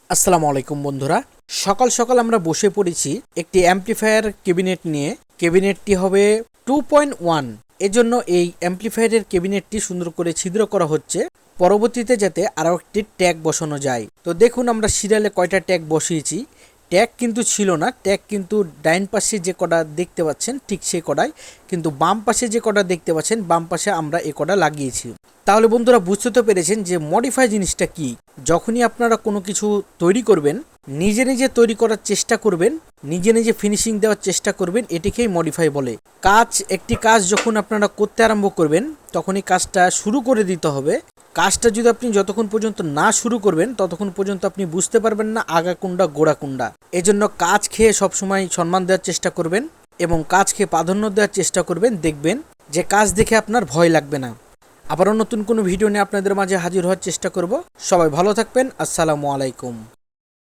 আসসালামু আলাইকুম বন্ধুরা। সকাল সকাল আমরা বসে পড়েছি একটি অ্যাম্পলিফায়ার ক্যাবিনেট নিয়ে। ক্যাবিনেটটি হবে 2.1। এজন্য এই অ্যাম্পলিফায়ারের ক্যাবিনেটটি সুন্দর করে ছিদ্র করা হচ্ছে, পরবর্তীতে যাতে আরও একটি ট্যাগ বসানো যায়। তো দেখুন আমরা সিরিয়ালে কয়টা ট্যাগ বসিয়েছি। ট্যাগ কিন্তু ছিল না, ট্যাগ কিন্তু ডাইন পাশে যে কটা দেখতে পাচ্ছেন ঠিক সেই কটাই, কিন্তু বাম পাশে যে কটা দেখতে পাচ্ছেন বাম পাশে আমরা এ কটা লাগিয়েছি। তাহলে বন্ধুরা বুঝতে তো পেরেছেন যে মডিফাই জিনিসটা কি। যখনই আপনারা কোনো কিছু তৈরি করবেন, নিজে নিজে তৈরি করার চেষ্টা করবেন, নিজে নিজে ফিনিশিং দেওয়ার চেষ্টা করবেন, এটিকেই মডিফাই বলে। একটি কাজ যখন আপনারা করতে আরম্ভ করবেন তখনই কাজটা শুরু করে দিতে হবে। কাজটা যদি আপনি যতক্ষণ পর্যন্ত না শুরু করবেন ততক্ষণ পর্যন্ত আপনি বুঝতে পারবেন না আগা কোনটা গোড়া কোনটা। এজন্য কাজ খেয়ে সবসময় সম্মান দেওয়ার চেষ্টা করবেন এবং কাজ খেয়ে প্রাধান্য দেওয়ার চেষ্টা করবেন। দেখবেন যে কাজ দেখে আপনার ভয় লাগবে না। আবারও নতুন কোনো ভিডিও নিয়ে আপনাদের মাঝে হাজির হওয়ার চেষ্টা করব। সবাই ভালো থাকবেন। আসসালামু আলাইকুম।